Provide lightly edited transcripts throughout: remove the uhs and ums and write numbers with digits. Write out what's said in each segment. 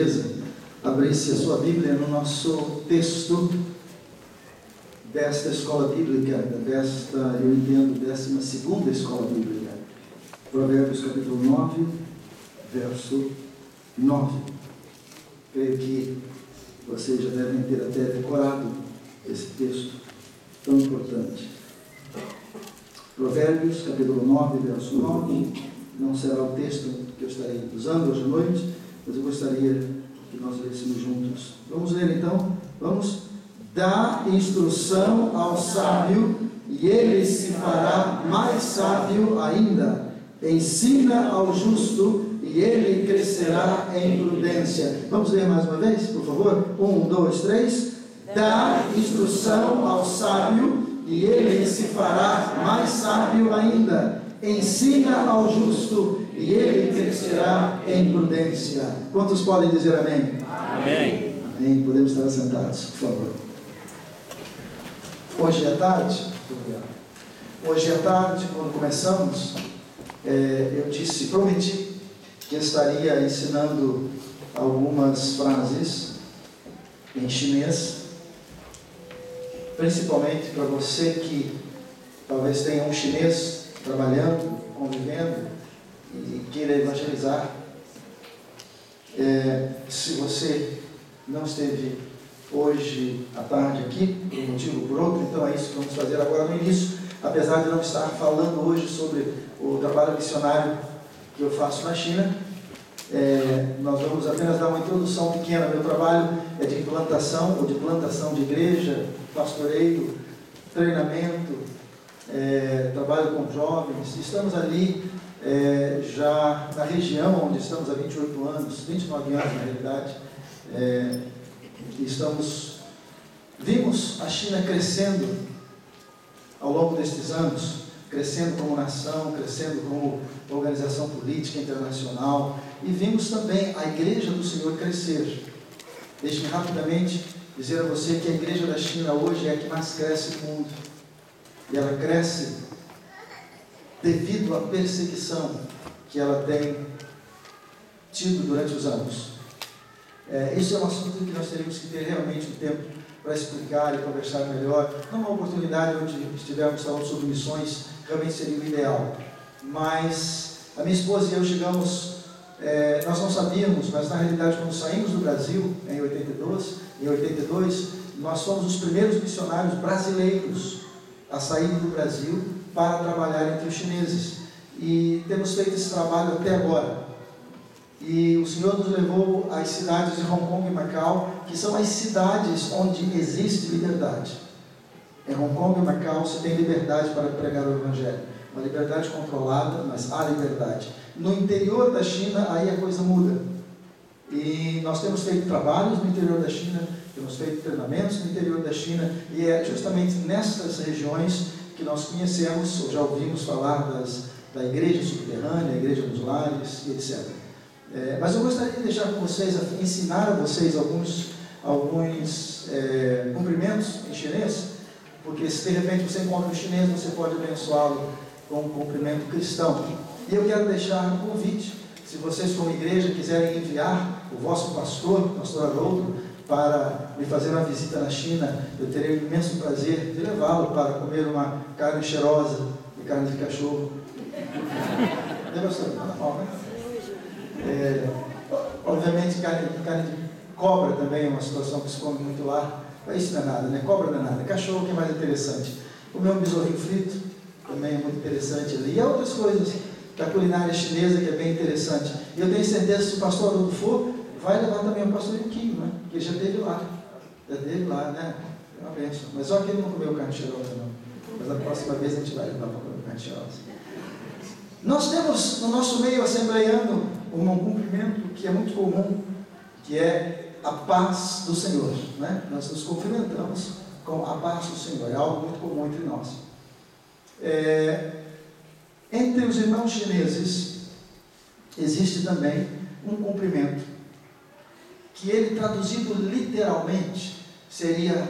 gentileza, abrisse a sua Bíblia no nosso texto desta escola bíblica, eu entendo, 12ª escola bíblica. Provérbios capítulo 9, verso 9. Creio que vocês já devem ter até decorado esse texto tão importante. Provérbios capítulo 9, verso 9. Não será o texto que eu estarei usando hoje à noite, mas eu gostaria que nós lêssemos juntos. Vamos ler então? Vamos. Dá instrução ao sábio, e ele se fará mais sábio ainda. Ensina ao justo, e ele crescerá em prudência. Vamos ler mais uma vez, por favor? 1, 2, 3. Dá instrução ao sábio, e ele se fará mais sábio ainda. Ensina ao justo, e ele crescerá em prudência. Quantos podem dizer amém? Amém. Amém. Podemos estar sentados, por favor. Hoje à tarde, quando começamos, eu prometi que estaria ensinando algumas frases em chinês, principalmente para você que talvez tenha um chinês trabalhando, convivendo e queira evangelizar. Se você não esteve hoje à tarde aqui, por um motivo ou por outro, então é isso que vamos fazer agora no início, apesar de não estar falando hoje sobre o trabalho missionário que eu faço na China. Nós vamos apenas dar uma introdução pequena. Meu trabalho é de implantação ou de plantação de igreja, pastoreio, treinamento, trabalho com jovens. Estamos ali já na região onde estamos há 28 anos, 29 anos na realidade. Vimos a China crescendo ao longo destes anos, crescendo como nação, crescendo como organização política internacional, e vimos também a Igreja do Senhor crescer. Deixe-me rapidamente dizer a você que a Igreja da China hoje é a que mais cresce no mundo, e ela cresce devido à perseguição que ela tem tido durante os anos. Isso é um assunto que nós teríamos que ter realmente um tempo para explicar e conversar melhor. Numa oportunidade onde estivermos falando sobre missões, realmente seria o ideal. Mas a minha esposa e eu chegamos, nós não sabíamos, mas na realidade quando saímos do Brasil, em 82, nós fomos os primeiros missionários brasileiros a sair do Brasil para trabalhar entre os chineses. E temos feito esse trabalho até agora. E o Senhor nos levou às cidades de Hong Kong e Macau, que são as cidades onde existe liberdade. Em Hong Kong e Macau se tem liberdade para pregar o Evangelho. Uma liberdade controlada, mas há liberdade. No interior da China, aí a coisa muda. E nós temos feito trabalhos no interior da China, temos feito treinamentos no interior da China, e é justamente nessas regiões que nós conhecemos, ou já ouvimos falar da igreja subterrânea, a igreja dos lares, e etc. Mas eu gostaria de deixar com vocês, ensinar a vocês alguns cumprimentos em chinês, porque se de repente você encontra um chinês, você pode abençoá-lo com um cumprimento cristão. E eu quero deixar um convite, se vocês como igreja quiserem enviar o vosso pastor Haroldo, para me fazer uma visita na China, eu terei o imenso prazer de levá-lo para comer uma carne cheirosa de carne de cachorro. Não é, pastor? Não é mal, né? Obviamente carne de cobra também é uma situação que se come muito lá, mas isso não é nada, né? Cobra não é nada, cachorro que é mais interessante. Comer um besourinho frito também é muito interessante ali, e há outras coisas da culinária chinesa que é bem interessante. E eu tenho certeza que se o pastor Haroldo for, vai levar também o pastor Yuquinho, né? Que ele já esteve lá, né? É uma bênção. Mas só que ele não comeu carne cheirosa, não. Mas a próxima vez a gente vai levar para comer carne cheirosa. Nós temos no nosso meio assembleiano um cumprimento que é muito comum, que é a paz do Senhor, né? Nós nos cumprimentamos com a paz do Senhor, é algo muito comum entre nós. Entre os irmãos chineses existe também um cumprimento que ele traduzido literalmente seria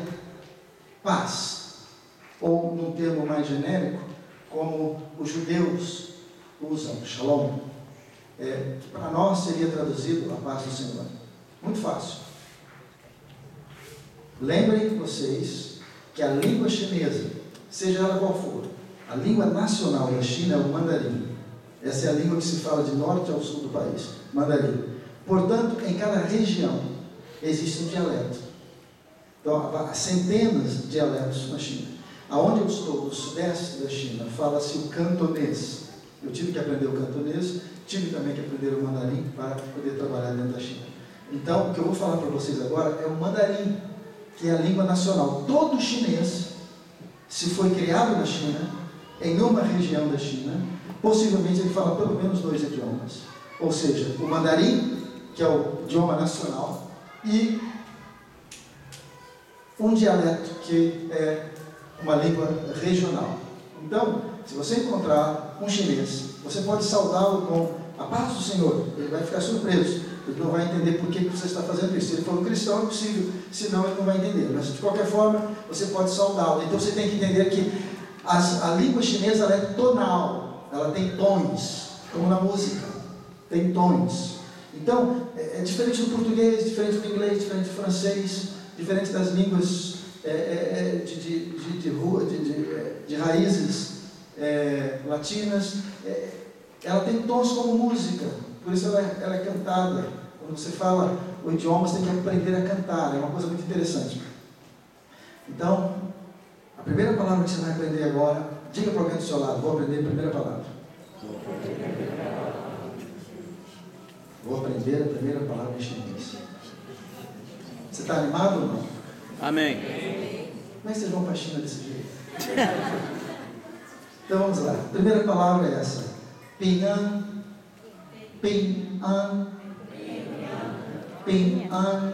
paz, ou num termo mais genérico, como os judeus usam, shalom, que para nós seria traduzido a paz do Senhor. Muito fácil. Lembrem vocês que a língua chinesa, seja ela qual for, a língua nacional da China é o mandarim. Essa é a língua que se fala de norte ao sul do país, mandarim. Portanto, em cada região existe um dialeto. Então, há centenas de dialetos na China. Aonde eu estou, no sudeste da China, fala-se o cantonês. Eu tive que aprender o cantonês, tive também que aprender o mandarim para poder trabalhar dentro da China. Então, o que eu vou falar para vocês agora é o mandarim, que é a língua nacional. Todo chinês, se foi criado na China, em uma região da China, possivelmente ele fala pelo menos 2 idiomas. Ou seja, o mandarim, que é o idioma nacional, e um dialeto que é uma língua regional. Então, se você encontrar um chinês, você pode saudá-lo com a paz do Senhor. Ele vai ficar surpreso, ele não vai entender por que você está fazendo isso. Se ele for um cristão, é possível, senão ele não vai entender. Mas de qualquer forma, você pode saudá-lo. Então você tem que entender que a língua chinesa ela é tonal, ela tem tons, como na música, tem tons. Então, é diferente do português, diferente do inglês, diferente do francês, diferente das línguas de raízes latinas. Ela tem tons como música, por isso ela é cantada. Quando você fala o idioma, você tem que aprender a cantar, é uma coisa muito interessante. Então, a primeira palavra que você vai aprender agora, diga para alguém do seu lado: vou aprender a primeira palavra. Vou aprender a primeira palavra em chinês. Você está animado ou não? Amém. Como é que vocês vão para a China desse jeito? Então vamos lá. A primeira palavra é essa: Ping-an. Ping-an. Ping-an.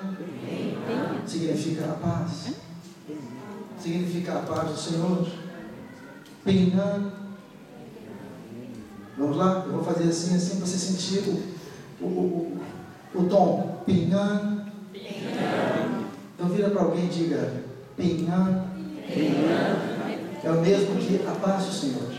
Significa a paz. Significa a paz do Senhor. Ping-an. Vamos lá? Eu vou fazer assim para você sentir o tom. Ping-an. Então vira para alguém e diga: Ping-an. É o mesmo que a paz do Senhor.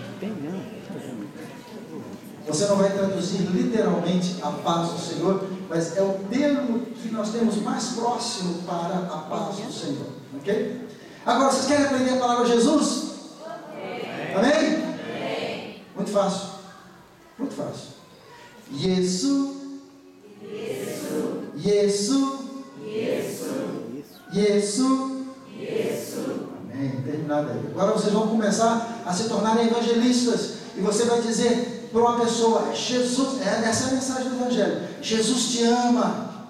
Você não vai traduzir literalmente a paz do Senhor, mas é o termo que nós temos mais próximo para a paz do Senhor. Ok? Agora, vocês querem aprender a palavra Jesus? Amém? Amém? Muito fácil. Muito fácil. Jesus. Jesus. Jesus. Amém. Terminado aí. Agora vocês vão começar a se tornarem evangelistas. E você vai dizer para uma pessoa: Jesus, essa é a mensagem do Evangelho. Jesus te ama.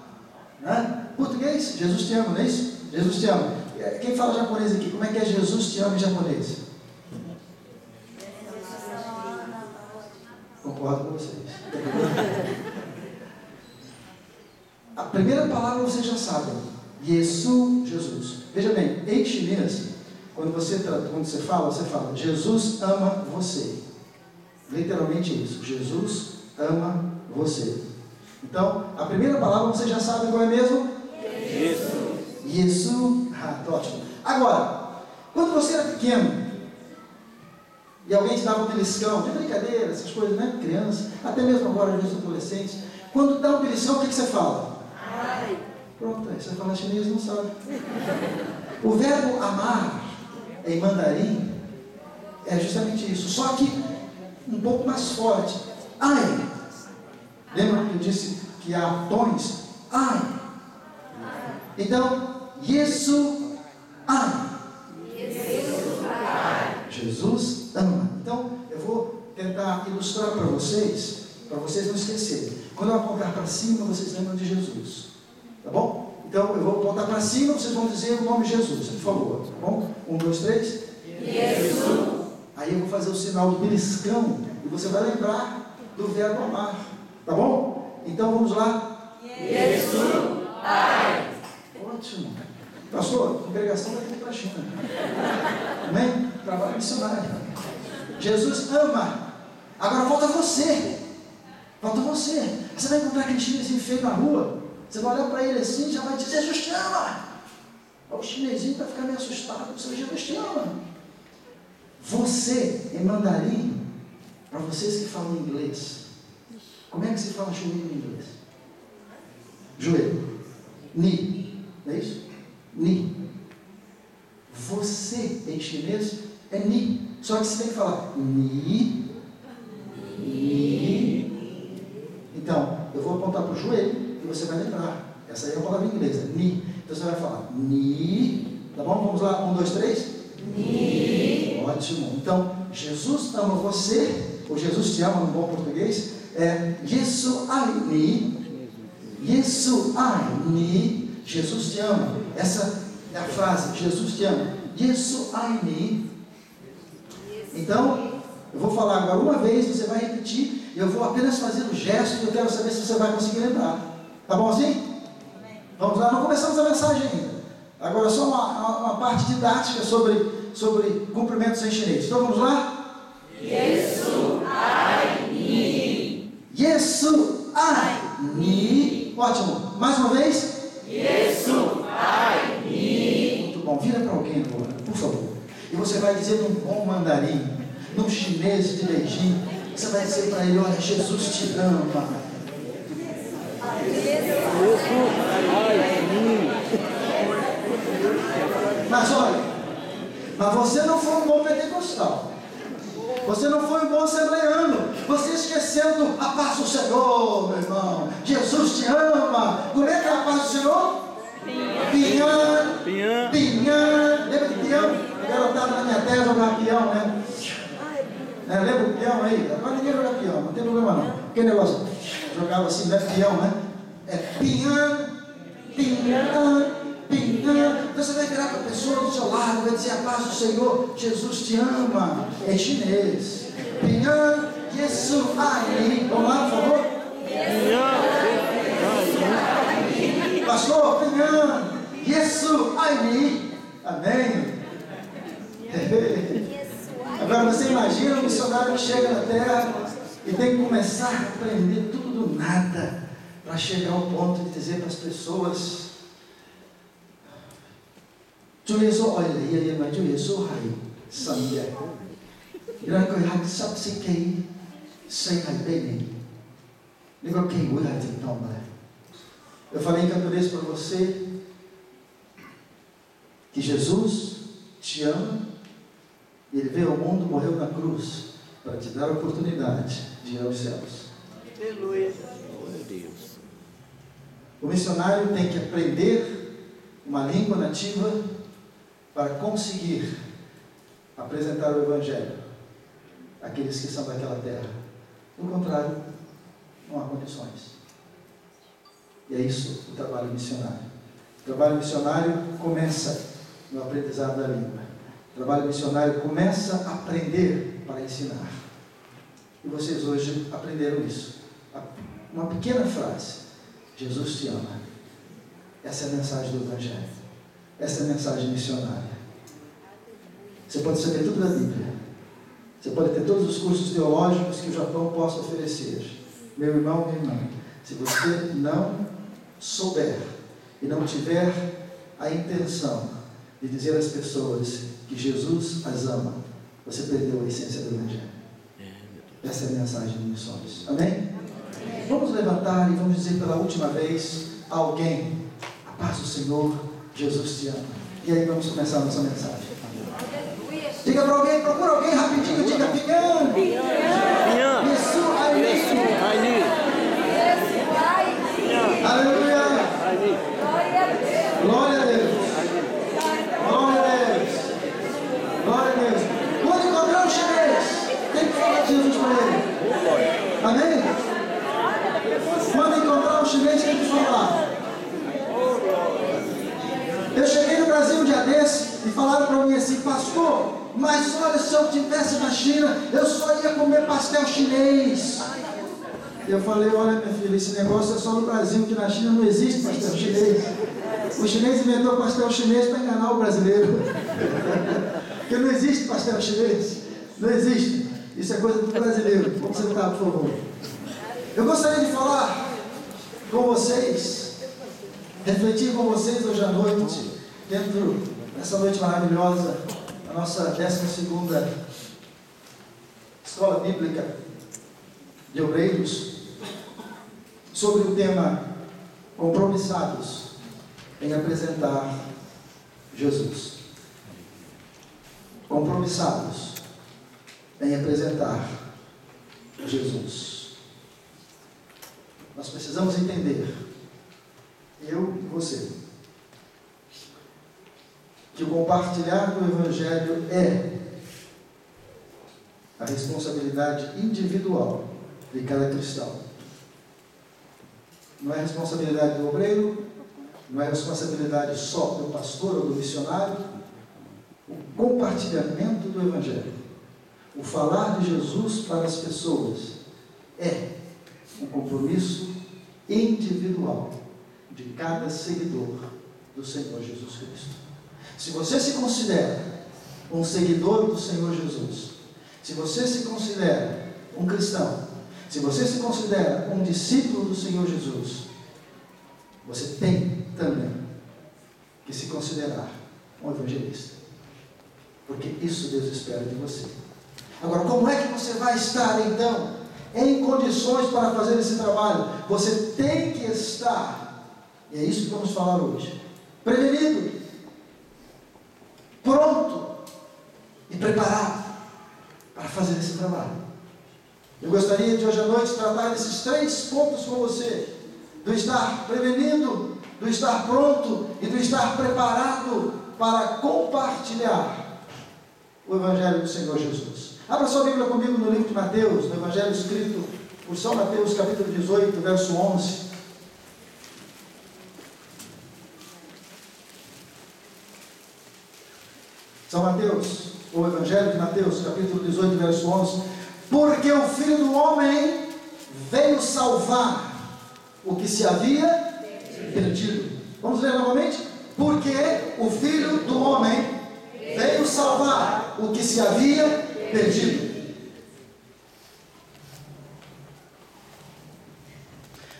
Né? Português, Jesus te ama, não é isso? Jesus te ama. Quem fala japonês aqui? Como é que é Jesus te ama em japonês? Concordo com vocês. A primeira palavra vocês já sabem: Jesus. Veja bem, em chinês, quando você fala Jesus ama você. Literalmente isso: Jesus ama você. Então, a primeira palavra vocês já sabem qual é mesmo? Jesus. Ótimo. Agora, quando você era pequeno e alguém te dava um beliscão, de brincadeira, essas coisas, né? Criança, até mesmo agora, às vezes adolescentes, quando dá um beliscão, o que você fala? Ai. Pronto, aí você fala chinês, não sabe. O verbo amar em mandarim é justamente isso, só que um pouco mais forte. Ai. Lembra que eu disse que há tons? Ai. Então, Jesus, ai. Jesus ama. Então, eu vou tentar ilustrar para vocês não esquecerem. Quando eu apontar para cima, vocês lembram de Jesus. Tá bom? Então, eu vou apontar para cima, vocês vão dizer o nome de Jesus, por favor. Tá bom? 1, 2, 3. Jesus. Aí eu vou fazer o sinal do beliscão e você vai lembrar do verbo amar. Tá bom? Então, vamos lá. Jesus. Ai. Ótimo. Pastor, a congregação vai ter para a China. Amém? Trabalho missionário. Jesus ama. Agora falta você. Falta você. Você vai encontrar aquele chinesinho feio na rua. Você vai olhar para ele assim e já vai dizer: Jesus te ama. O chinesinho vai ficar meio assustado. Jesus te ama. Você, em mandarim, para vocês que falam inglês, como é que se fala joelho em inglês? Joelho. Ni. Não é isso? Ni. Você em chinês é Ni. Só que você tem que falar Ni. Ni. Então, eu vou apontar para o joelho e você vai lembrar. Essa aí é a palavra inglesa, Ni. Então você vai falar Ni. Tá bom? Vamos lá, 1, 2, 3. Ni. Ótimo. Então, Jesus ama você, ou Jesus te ama no bom português, é Yesu ai ni. Yesu ai ni. Jesus te ama. Essa é a frase, Jesus te ama. Yesu ai ni. Então, eu vou falar agora uma vez, você vai repetir, e eu vou apenas fazer o gesto, e eu quero saber se você vai conseguir lembrar. Tá bom assim? Vamos lá, não começamos a mensagem ainda. Agora só uma parte didática sobre cumprimentos em chinês. Então vamos lá? Yesu ai ni. Yesu ai ni. Ótimo. Mais uma vez? Yesu ai ni. Muito bom. Vira para alguém agora, por favor. E você vai dizer num bom mandarim, num chinês de Beijing, você vai dizer para ele, olha, Jesus te ama. Mas olha, mas você não foi um bom pentecostal, você não foi um bom assembleano, você esqueceu do a paz do Senhor, meu irmão. Jesus te ama. Como é que é a paz do Senhor? Pinhã. Lembra de peão? Garotada na minha terra jogava peão, né? Lembra do peão aí? Agora ninguém joga peão, não tem problema não. Que negócio? Jogava assim, né? Peão, né? É pinhã. Então você vai virar para a pessoa do seu lado, vai dizer a paz do Senhor, Jesus te ama, em chinês. Pinhã, Yesu ai. Vamos lá, por favor? Pastor, pinhã, Yesu ai. Amém. Agora você imagina um missionário que chega na terra e tem que começar a aprender tudo do nada, para chegar ao ponto de dizer para as pessoas: Chúa Giêsu ơi lý vậy mà Chúa Giêsu hay sẵn vậy. Nên佢係十世紀世係俾你呢個機會係正當嘅。Eu falei em cantonês para você que Jesus te ama e Ele veio ao mundo, morreu na cruz para te dar a oportunidade de ir aos céus. Aleluia. O missionário tem que aprender uma língua nativa para conseguir apresentar o Evangelho àqueles que são daquela terra. Do contrário, não há condições. E é isso o trabalho missionário. O trabalho missionário começa no aprendizado da língua. O trabalho missionário começa a aprender para ensinar. E vocês hoje aprenderam isso. Uma pequena frase: Jesus te ama. Essa é a mensagem do Evangelho. Essa é a mensagem missionária. Você pode saber tudo da Bíblia. Você pode ter todos os cursos teológicos que o Japão possa oferecer. Meu irmão, minha irmã, se você não souber e não tiver a intenção de dizer às pessoas que Jesus as ama, você perdeu a essência do Evangelho. Essa é a mensagem de missões. Amém? Vamos levantar e vamos dizer pela última vez a alguém: a paz do Senhor, Jesus te ama. E aí vamos começar a nossa mensagem. Diga para alguém, procura alguém rapidinho, diga: Pinhã. Yesu ai. Aleluia. Glória a Deus. Glória a Deus. Glória a Deus. Quando encontrar um chinês, tem que falar de Jesus para ele. Amém? Quando encontrar um chinês, tem que falar. Eu cheguei no Brasil um dia desse e falaram para mim assim: pastor, mas olha, se eu estivesse na China, eu só ia comer pastel chinês. Eu falei: olha, minha filha, esse negócio é só no Brasil, que na China não existe pastel chinês. O chinês inventou pastel chinês para enganar o brasileiro. Porque não existe pastel chinês. Não existe. Isso é coisa do brasileiro. Vamos sentar, por favor. Eu gostaria de falar com vocês, refletir com vocês hoje à noite, dentro dessa noite maravilhosa, a nossa 12ª Escola Bíblica de Obreiros, sobre o tema compromissados em apresentar Jesus. Compromissados em apresentar Jesus. Nós precisamos entender, eu e você, que o compartilhar do Evangelho é a responsabilidade individual de cada cristão. Não é responsabilidade do obreiro, não é responsabilidade só do pastor ou do missionário. O compartilhamento do Evangelho, o falar de Jesus para as pessoas, é um compromisso individual de cada seguidor do Senhor Jesus Cristo. Se você se considera um seguidor do Senhor Jesus, se você se considera um cristão, se você se considera um discípulo do Senhor Jesus, você tem também que se considerar um evangelista, porque isso Deus espera de você. Agora, como é que você vai estar então em condições para fazer esse trabalho? Você tem que estar, e é isso que vamos falar hoje, prevenido, pronto e preparado para fazer esse trabalho. Eu gostaria de hoje à noite tratar desses 3 pontos com você: do estar prevenido, do estar pronto e do estar preparado para compartilhar o Evangelho do Senhor Jesus. Abra sua Bíblia comigo no livro de Mateus, no Evangelho escrito por São Mateus, capítulo 18, verso 11. São Mateus, o Evangelho de Mateus, capítulo 18, verso 11. Porque o Filho do Homem veio salvar o que se havia perdido. Vamos ler novamente? Porque o Filho do Homem veio salvar o que se havia perdido.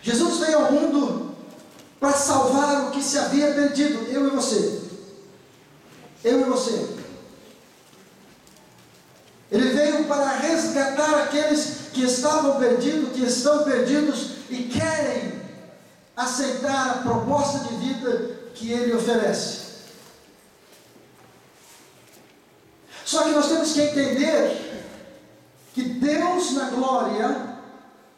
Jesus veio ao mundo para salvar o que se havia perdido. Eu e você. Eu e você. Ele veio para resgatar aqueles que estavam perdidos, que estão perdidos e querem aceitar a proposta de vida que Ele oferece. Só que nós temos que entender que Deus na glória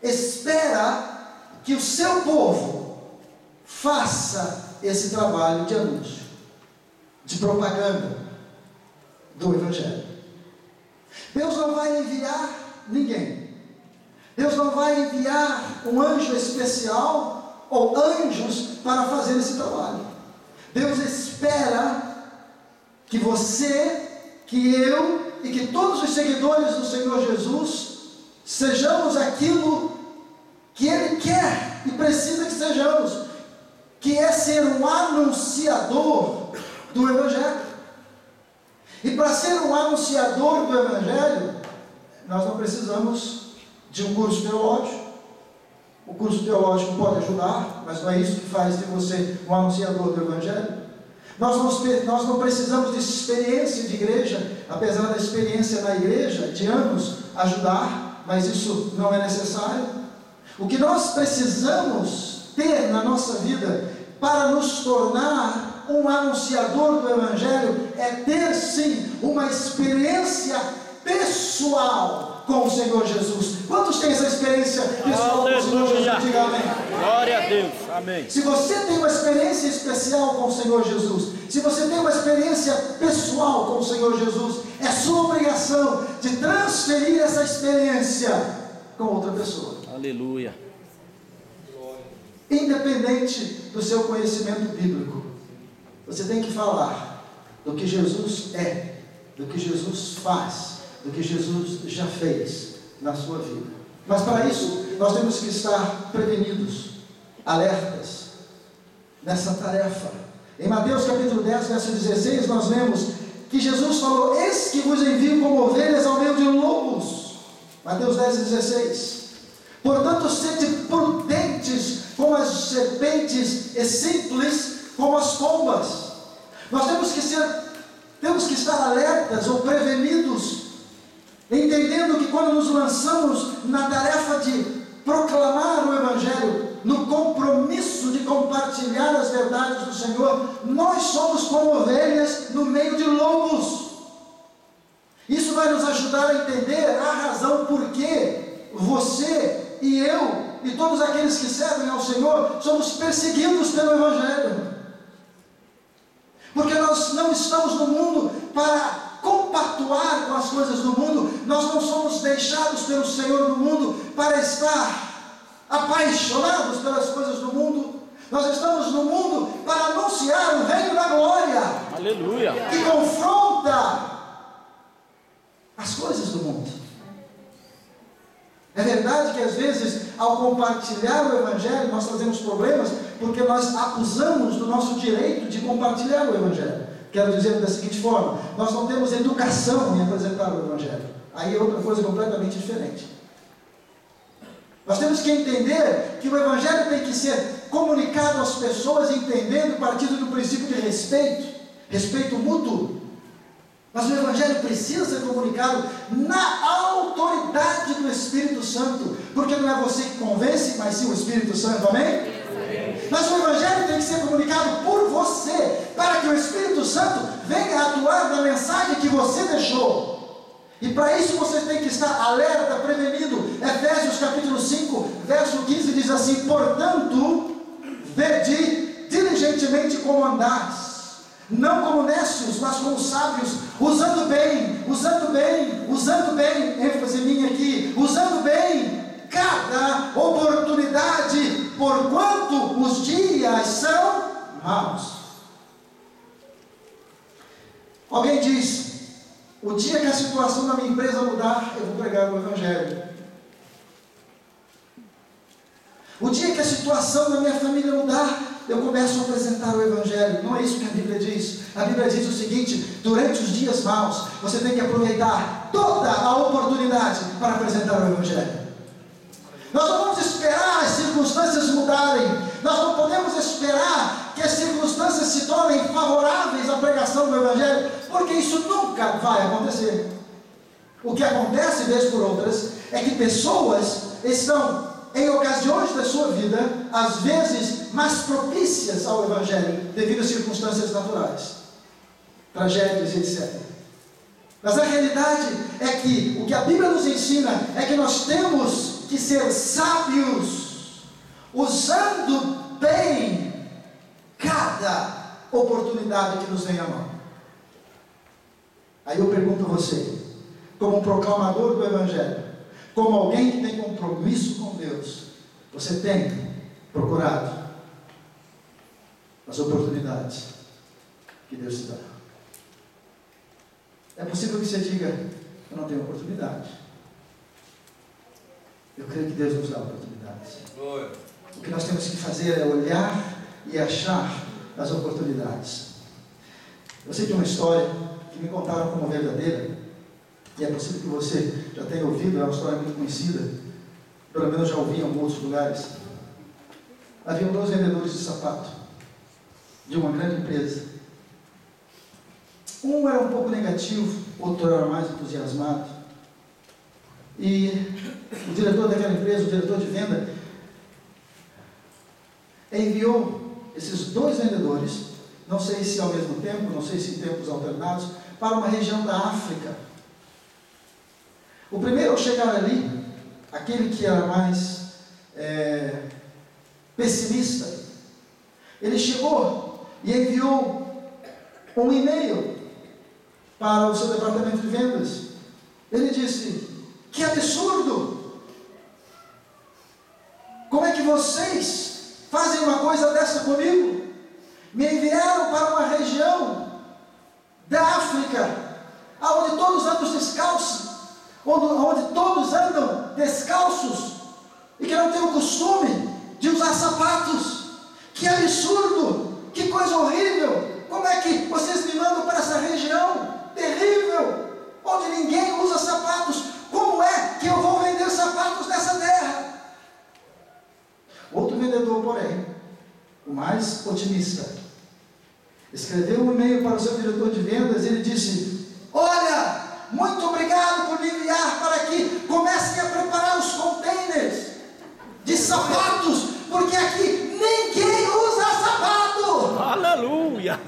espera que o seu povo faça esse trabalho de anúncio, de propaganda do Evangelho. Deus não vai enviar ninguém. Deus não vai enviar um anjo especial ou anjos para fazer esse trabalho. Deus espera que você, que eu e que todos os seguidores do Senhor Jesus sejamos aquilo que Ele quer e precisa que sejamos, que é ser um anunciador do Evangelho. E para ser um anunciador do Evangelho, nós não precisamos de um curso teológico. O curso teológico pode ajudar, mas não é isso que faz de você um anunciador do Evangelho. Nós não precisamos de experiência de igreja, apesar da experiência na igreja de anos ajudar, mas isso não é necessário. O que nós precisamos ter na nossa vida para nos tornar um anunciador do Evangelho é ter sim uma experiência pessoal com o Senhor Jesus. Quantos têm essa experiência pessoal com o Senhor Jesus? Diga amém. Glória a Deus, amém. Se você tem uma experiência especial com o Senhor Jesus, se você tem uma experiência pessoal com o Senhor Jesus, é sua obrigação de transferir essa experiência com outra pessoa. Aleluia. Independente do seu conhecimento bíblico, você tem que falar do que Jesus é, do que Jesus faz, do que Jesus já fez na sua vida. Mas para isso, nós temos que estar prevenidos, alertas, nessa tarefa. Em Mateus capítulo 10, verso 16, nós lemos que Jesus falou: eis que vos envio como ovelhas ao meio de lobos. Mateus 10, 16. Portanto, sede prudentes como as serpentes e simples como as pombas. Nós temos que estar alertas ou prevenidos, entendendo que quando nos lançamos na tarefa de proclamar o Evangelho, no compromisso de compartilhar as verdades do Senhor, nós somos como ovelhas no meio de lobos. Isso vai nos ajudar a entender a razão por que você e eu e todos aqueles que servem ao Senhor somos perseguidos pelo Evangelho. Porque nós não estamos no mundo para compactuar com as coisas do mundo, nós não somos deixados pelo Senhor no mundo para estar apaixonados pelas coisas do mundo. Nós estamos no mundo para anunciar o reino da glória. Aleluia. Que confronta as coisas do mundo. É verdade que às vezes, ao compartilhar o Evangelho, nós trazemos problemas, porque nós abusamos do nosso direito de compartilhar o Evangelho. Quero dizer da seguinte forma: nós não temos educação em apresentar o Evangelho. Aí é outra coisa completamente diferente. Nós temos que entender que o Evangelho tem que ser comunicado às pessoas, entendendo, partindo do princípio de respeito mútuo. Mas o Evangelho precisa ser comunicado na autoridade do Espírito Santo, porque não é você que convence, mas sim o Espírito Santo, amém? Mas o Evangelho tem que ser comunicado por você, para que o Espírito Santo venha atuar na mensagem que você deixou. E para isso você tem que estar alerta, prevenido. Efésios capítulo 5, verso 15 diz assim: portanto, vede diligentemente como andares, não como nécios, mas como sábios, usando bem, ênfase minha aqui, usando bem cada oportunidade, porquanto os dias são maus. Alguém diz: o dia que a situação da minha empresa mudar, eu vou pregar o Evangelho. O dia que a situação da minha família mudar, eu começo a apresentar o Evangelho. Não é isso que a Bíblia diz. A Bíblia diz o seguinte: durante os dias maus, você tem que aproveitar toda a oportunidade para apresentar o Evangelho. Nós não vamos esperar as circunstâncias mudarem. Nós não podemos esperar que as circunstâncias se tornem favoráveis à pregação do Evangelho, porque isso nunca vai acontecer. O que acontece, vez por outras, é que pessoas estão em ocasiões da sua vida, às vezes mais propícias ao Evangelho, devido às circunstâncias naturais, tragédias, etc. Mas a realidade é que o que a Bíblia nos ensina é que nós temos que ser sábios, usando bem cada oportunidade que nos vem à mão. Aí eu pergunto a você, como um proclamador do Evangelho, como alguém que tem compromisso com Deus, você tem procurado as oportunidades que Deus te dá? É possível que você diga: eu não tenho oportunidade. Eu creio que Deus nos dá oportunidades. O que nós temos que fazer é olhar e achar as oportunidades. Eu sei de uma história que me contaram como verdadeira, e é possível que você já tenha ouvido, é uma história muito conhecida, pelo menos já ouvi em alguns lugares. Havia 2 vendedores de sapato de uma grande empresa. Um era um pouco negativo, outro era mais entusiasmado. E o diretor daquela empresa, o diretor de venda, enviou esses 2 vendedores, não sei se ao mesmo tempo, não sei se em tempos alternados, para uma região da África. O primeiro ao chegar ali, aquele que era mais pessimista, ele chegou e enviou um e-mail para o seu departamento de vendas. Ele disse: que absurdo! Como é que vocês fazem uma coisa dessa comigo? Me enviaram para uma região da África, onde todos andam descalços, onde todos andam descalços, e que não têm o costume de usar sapatos. Que absurdo! Que coisa horrível! Como é que vocês me mandam para essa região terrível, onde ninguém usa sapatos? Como é que eu vou vender sapatos nessa terra? Outro vendedor, porém, o mais otimista, escreveu um e-mail para o seu diretor de vendas e ele disse: olha, muito obrigado por me enviar para que comecem a preparar os containers de sapatos, porque aqui ninguém usa sapato. Aleluia.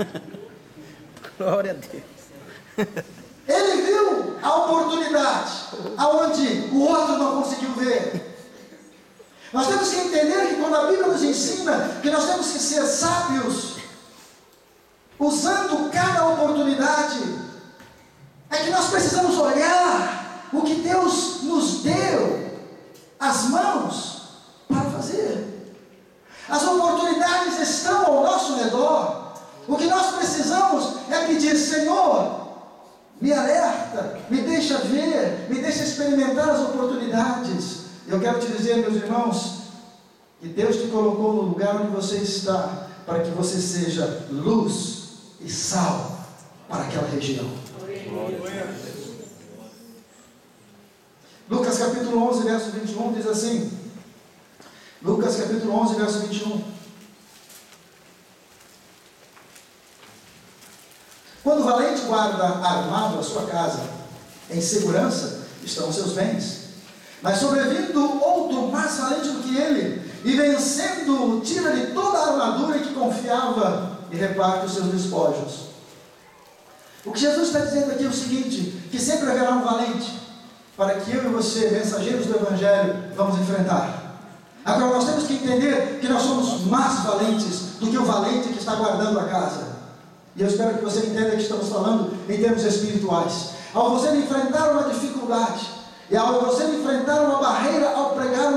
Glória a Deus. Ele viu a oportunidade, aonde o outro não conseguiu ver. Nós temos que entender que quando a Bíblia nos ensina que nós temos que ser sábios, usando cada oportunidade, é que nós precisamos olhar o que Deus nos deu as mãos para fazer. As oportunidades estão ao nosso redor. O que nós precisamos é pedir: Senhor, me alerta, me deixa ver, me deixa experimentar as oportunidades. Eu quero te dizer, meus irmãos, que Deus te colocou no lugar onde você está, para que você seja luz e sal para aquela região. Lucas capítulo 11, verso 21 diz assim. Lucas capítulo 11, verso 21. Quando o valente guarda armado a sua casa, em segurança estão os seus bens. Mas sobrevindo outro mais valente do que ele, e vencendo, tira-lhe toda a armadura que confiava e reparte os seus despojos. O que Jesus está dizendo aqui é o seguinte: que sempre haverá um valente, para que eu e você, mensageiros do Evangelho, vamos enfrentar. Agora nós temos que entender que nós somos mais valentes do que o valente que está guardando a casa. E eu espero que você entenda que estamos falando em termos espirituais. Ao você enfrentar uma dificuldade, e ao você enfrentar uma barreira ao pregar